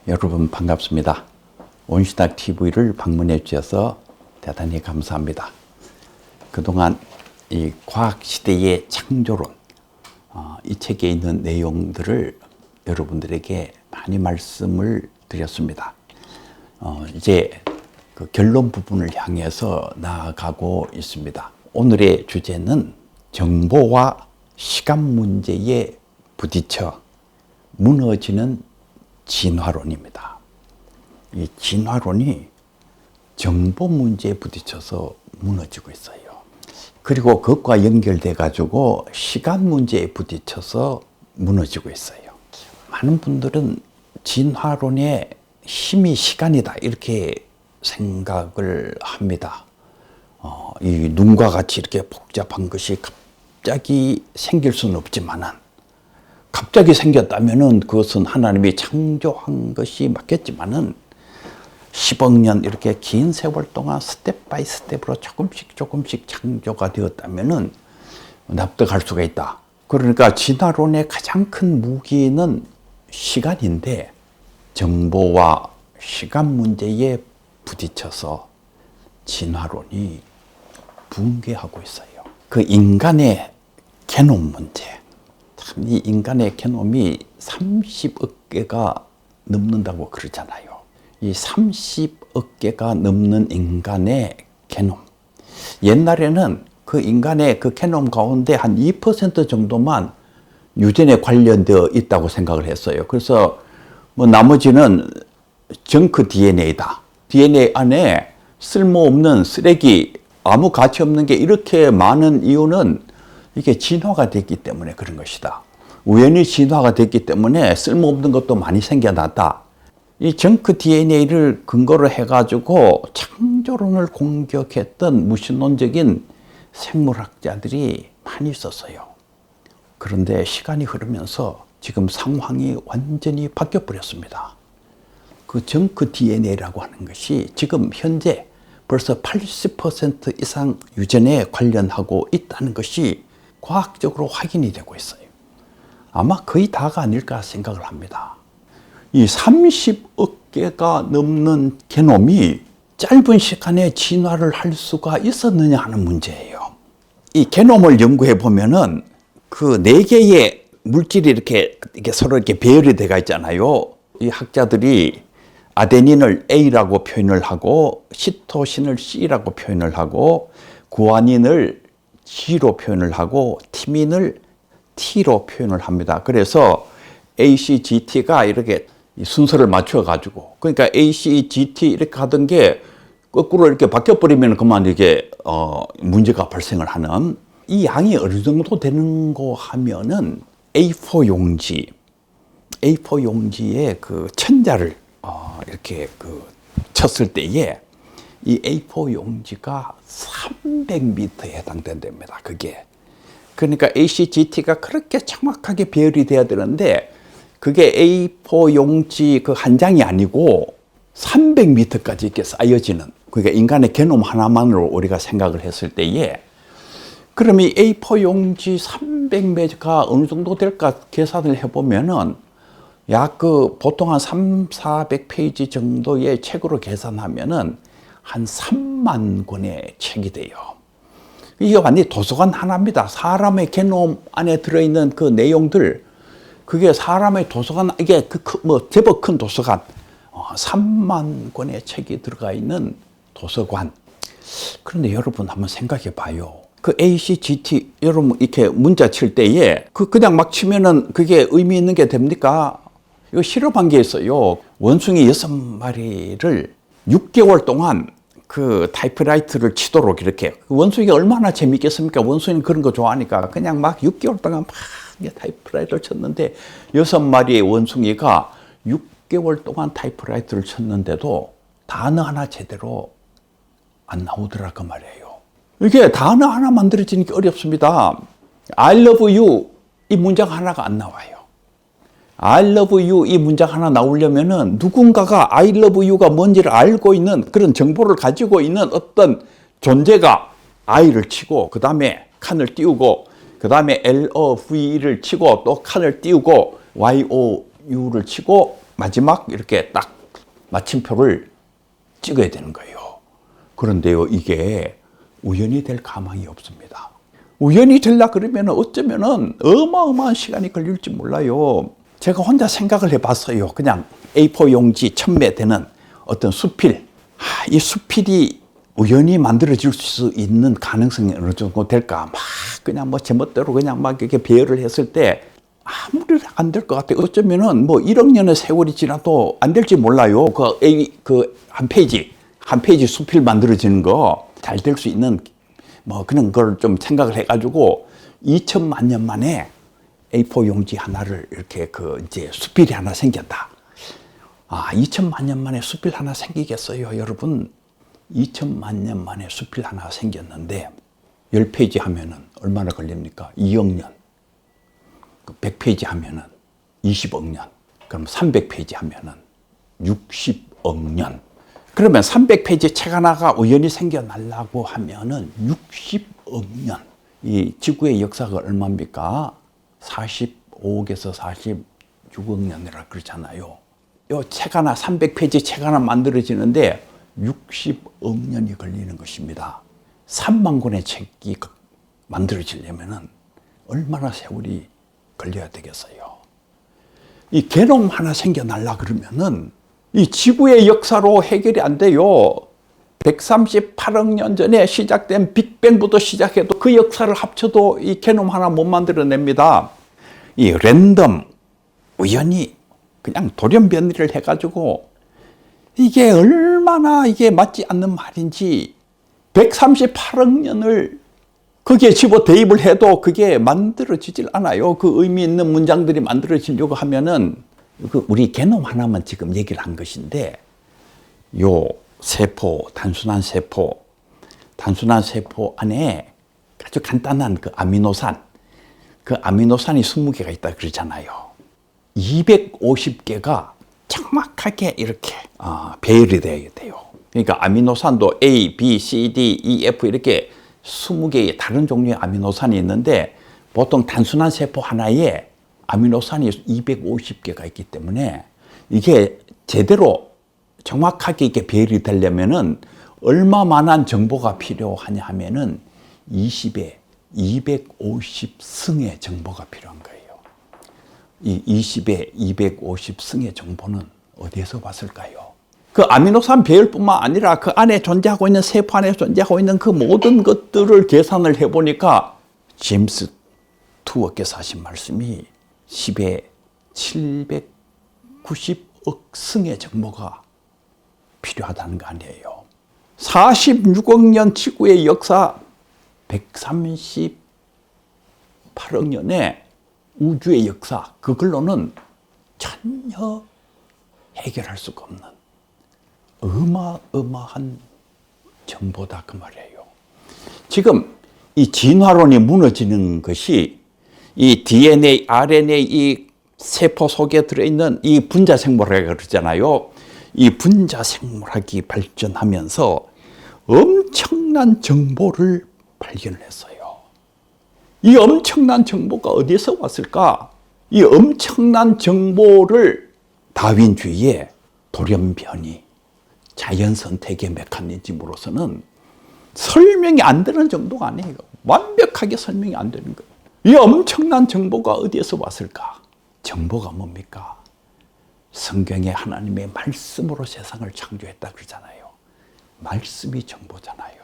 여러분 반갑습니다. 온시닥 TV를 방문해 주셔서 대단히 감사합니다. 그동안 이 과학시대의 창조론, 이 책에 있는 내용들을 여러분들에게 많이 말씀을 드렸습니다. 이제 그 결론 부분을 향해서 나아가고 있습니다. 오늘의 주제는 정보와 시간 문제에 부딪혀 무너지는 진화론입니다. 이 진화론이 정보 문제에 부딪혀서 무너지고 있어요. 그리고 그것과 연결돼 가지고 시간 문제에 부딪혀서 무너지고 있어요. 많은 분들은 진화론의 힘이 시간이다 이렇게 생각을 합니다. 이 눈과 같이 이렇게 복잡한 것이 갑자기 생길 수는 없지만은 갑자기 생겼다면은 그것은 하나님이 창조한 것이 맞겠지만은 10억 년 이렇게 긴 세월 동안 스텝 바이 스텝으로 조금씩 창조가 되었다면은 납득할 수가 있다. 그러니까 진화론의 가장 큰 무기는 시간인데 정보와 시간 문제에 부딪혀서 진화론이 붕괴하고 있어요. 그 인간의 게놈 문제. 참 이 인간의 게놈이 30억 개가 넘는다고 그러잖아요. 이 30억 개가 넘는 인간의 게놈. 옛날에는 그 인간의 그 게놈 가운데 한 2% 정도만 유전에 관련되어 있다고 생각을 했어요. 그래서 뭐 나머지는 정크 DNA다. DNA 안에 쓸모없는 쓰레기, 아무 가치 없는 게 이렇게 많은 이유는 이게 진화가 됐기 때문에 그런 것이다. 우연히 진화가 됐기 때문에 쓸모없는 것도 많이 생겨났다. 이 정크 DNA를 근거로 해가지고 창조론을 공격했던 무신론적인 생물학자들이 많이 있었어요. 그런데 시간이 흐르면서 지금 상황이 완전히 바뀌어 버렸습니다. 그 정크 DNA라고 하는 것이 지금 현재 벌써 80% 이상 유전에 관련하고 있다는 것이 과학적으로 확인이 되고 있어요. 아마 거의 다가 아닐까 생각을 합니다. 이 30억 개가 넘는 게놈이 짧은 시간에 진화를 할 수가 있었느냐 하는 문제예요. 이 게놈을 연구해 보면은 그 4개의 물질이 이렇게 서로 이렇게 배열이 되어 있잖아요. 이 학자들이 아데닌을 A라고 표현을 하고 시토신을 C라고 표현을 하고 구아닌을 G로 표현을 하고 티민을 T로 표현을 합니다. 그래서 ACGT가 이렇게 순서를 맞춰가지고 그러니까 ACGT 이렇게 하던 게 거꾸로 이렇게 바뀌어버리면 그만 이게 문제가 발생을 하는 이 양이 어느 정도 되는 거 하면은 A4 용지에 그 천자를 이렇게 쳤을 때에 이 A4 용지가 300m에 해당된답니다. 그게. 그러니까 ACGT가 그렇게 정확하게 배열이 돼야 되는데 그게 A4 용지 그 한 장이 아니고 300m까지 이렇게 쌓여지는 그러니까 인간의 게놈 하나만으로 우리가 생각을 했을 때에 그럼 이 A4 용지 300m가 어느 정도 될까 계산을 해보면은 약 보통 한 400페이지 정도의 책으로 계산하면은 한 3만 권의 책이 돼요. 이게 완전히 도서관 하나입니다. 사람의 게놈 안에 들어있는 그 내용들, 그게 사람의 도서관, 이게 제법 큰 도서관, 3만 권의 책이 들어가 있는 도서관. 그런데 여러분 한번 생각해 봐요. 그 ACGT, 여러분 이렇게 문자 칠 때에 그냥 막 치면은 그게 의미 있는 게 됩니까? 이거 실험한 게 있어요. 원숭이 6마리를 6개월 동안 그 타이프라이터를 치도록 이렇게. 원숭이가 얼마나 재밌겠습니까? 원숭이는 그런 거 좋아하니까 그냥 막 6개월 동안 막 타이프라이터를 쳤는데 6마리의 원숭이가 6개월 동안 타이프라이터를 쳤는데도 단어 하나 제대로 안 나오더라 그 말이에요. 이게 단어 하나 만들어지는 게 어렵습니다. I love you 이 문장 하나가 안 나와요. I love you 이 문장 하나 나오려면은 누군가가 I love you가 뭔지를 알고 있는 그런 정보를 가지고 있는 어떤 존재가 I를 치고 그 다음에 칸을 띄우고 그 다음에 LOV를 치고 또 칸을 띄우고 YOU를 치고 마지막 이렇게 딱 마침표를 찍어야 되는 거예요. 그런데요, 이게 우연히 될 가망이 없습니다. 우연히 되려 그러면 어쩌면은 어마어마한 시간이 걸릴지 몰라요. 제가 혼자 생각을 해봤어요. 그냥 A4 용지 1000매 되는 어떤 수필. 이 수필이 우연히 만들어질 수 있는 가능성이 어느 정도 될까? 막 그냥 뭐 제멋대로 그냥 막 이렇게 배열을 했을 때 아무리 안 될 것 같아요. 어쩌면은 뭐 1억 년의 세월이 지나도 안 될지 몰라요. 한 페이지 수필 만들어지는 거 잘 될 수 있는 뭐 그런 걸 좀 생각을 해가지고 2천만 년 만에 A4 용지 하나를 이렇게 이제 수필이 하나 생겼다. 2천만 년 만에 수필 하나 생기겠어요, 여러분? 2천만 년 만에 수필 하나 생겼는데 10페이지 하면은 얼마나 걸립니까? 2억 년. 100페이지 하면은 20억 년. 그럼 300페이지 하면은 60억 년. 그러면 300페이지 책 하나가 우연히 생겨나려고 하면은 60억 년. 이 지구의 역사가 얼마입니까? 45억에서 46억 년이라 그러잖아요. 이 책 하나, 300페이지 책 하나 만들어지는데 60억 년이 걸리는 것입니다. 3만 권의 책이 만들어지려면은 얼마나 세월이 걸려야 되겠어요. 이 게놈 하나 생겨날라 그러면은 이 지구의 역사로 해결이 안 돼요. 138억 년 전에 시작된 빅뱅부터 시작해도 그 역사를 합쳐도 이 게놈 하나 못 만들어냅니다. 이 랜덤, 우연히 그냥 돌연변이를 해가지고 이게 얼마나 이게 맞지 않는 말인지 138억 년을 거기에 집어 대입을 해도 그게 만들어지질 않아요. 그 의미 있는 문장들이 만들어지려고 하면은 우리 게놈 하나만 지금 얘기를 한 것인데 요 세포, 단순한 세포 안에 아주 간단한 그 아미노산이 20개가 있다 그러잖아요. 250개가 정확하게 이렇게 배열이 되어야 돼요. 그러니까 아미노산도 A, B, C, D, E, F 이렇게 20개의 다른 종류의 아미노산이 있는데 보통 단순한 세포 하나에 아미노산이 250개가 있기 때문에 이게 제대로 정확하게 이렇게 배열이 되려면은 얼마만한 정보가 필요하냐 하면은 20에 250승의 정보가 필요한 거예요. 이 20에 250승의 정보는 어디에서 왔을까요? 그 아미노산 배열뿐만 아니라 그 안에 존재하고 있는 세포 안에 존재하고 있는 그 모든 것들을 계산을 해보니까 제임스 투어께서 하신 말씀이 10에 790억 승의 정보가 필요하다는 거 아니에요. 46억 년 지구의 역사 138억 년의 우주의 역사 그걸로는 전혀 해결할 수가 없는 어마어마한 정보다 그 말이에요. 지금 이 진화론이 무너지는 것이 이 DNA, RNA 이 세포 속에 들어있는 이 분자생물학이라고 그러잖아요. 이 분자생물학이 발전하면서 엄청난 정보를 발견을 했어요. 이 엄청난 정보가 어디에서 왔을까? 이 엄청난 정보를 다윈주의의 돌연변이, 자연선택의 메커니즘으로서는 설명이 안 되는 정도가 아니에요. 완벽하게 설명이 안 되는 거예요. 이 엄청난 정보가 어디에서 왔을까? 정보가 뭡니까? 성경에 하나님의 말씀으로 세상을 창조했다 그러잖아요. 말씀이 정보잖아요.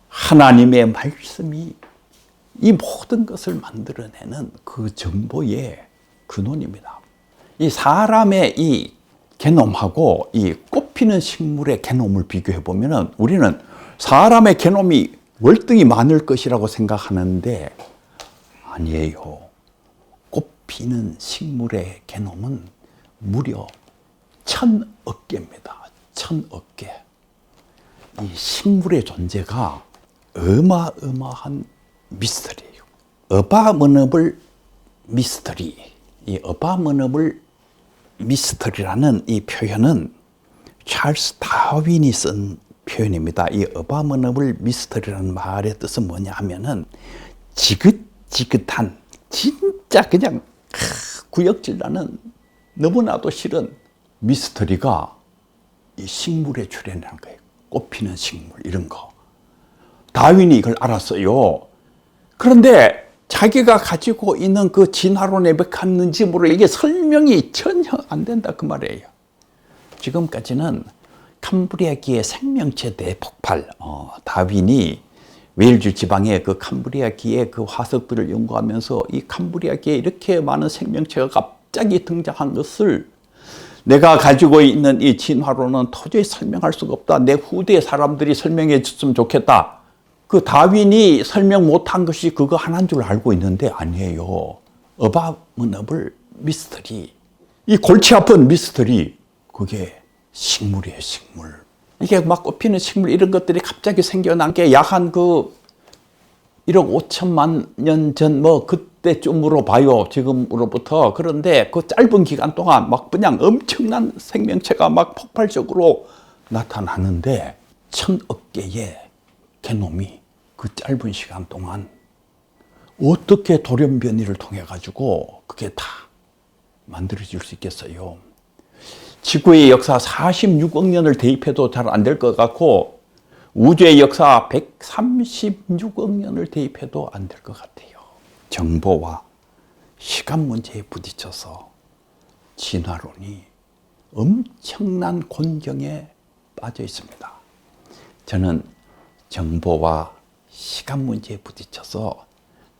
하나님의 말씀이 이 모든 것을 만들어내는 그 정보의 근원입니다. 이 사람의 이 게놈하고 이 꽃피는 식물의 게놈을 비교해 보면은 우리는 사람의 게놈이 월등히 많을 것이라고 생각하는데 아니에요. 꽃피는 식물의 게놈은 무려 1000억 개입니다. 1000억 개. 이 식물의 존재가 어마어마한 미스터리예요. 어바머너블 미스터리. 이 어바머너블 미스터리라는 이 표현은 찰스 다윈이 쓴 표현입니다. 이 어바머너블 미스터리라는 말의 뜻은 뭐냐 하면은 지긋지긋한 진짜 그냥 구역질 나는 너무나도 싫은 미스터리가 이 식물에 출현한 거예요. 꽃피는 식물 이런 거. 다윈이 이걸 알았어요. 그런데 자기가 가지고 있는 그 진화론에 몇 갔는지 모르 이게 설명이 전혀 안 된다 그 말이에요. 지금까지는 캄브리아기의 생명체 대폭발, 다윈이 웨일즈 지방의 그 캄브리아기의 그 화석들을 연구하면서 이 캄브리아기에 이렇게 많은 생명체가 갑자기 등장한 것을 내가 가지고 있는 이 진화론은 도저히 설명할 수가 없다. 내 후대 사람들이 설명해 줬으면 좋겠다. 그 다윈이 설명 못한 것이 그거 하나인 줄 알고 있는데 아니에요. 어바머너블 미스터리. 이 골치 아픈 미스터리. 그게 식물이에요, 식물. 이게 막 꽃피는 식물 이런 것들이 갑자기 생겨난 게 약 한 그 1억 5천만 년 전 뭐 그때쯤으로 봐요. 지금으로부터. 그런데 그 짧은 기간 동안 막 그냥 엄청난 생명체가 막 폭발적으로 나타나는데 1000억 개의 게놈이 그 짧은 시간 동안 어떻게 돌연변이를 통해 가지고 그게 다 만들어질 수 있겠어요. 지구의 역사 46억 년을 대입해도 잘 안 될 것 같고 우주의 역사 136억 년을 대입해도 안 될 것 같아요. 정보와 시간 문제에 부딪혀서 진화론이 엄청난 곤경에 빠져 있습니다. 저는 정보와 시간 문제에 부딪혀서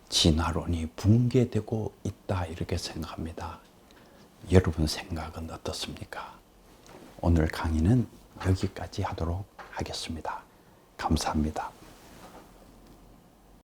진화론이 붕괴되고 있다 이렇게 생각합니다. 여러분 생각은 어떻습니까? 오늘 강의는 여기까지 하도록 하겠습니다. 감사합니다.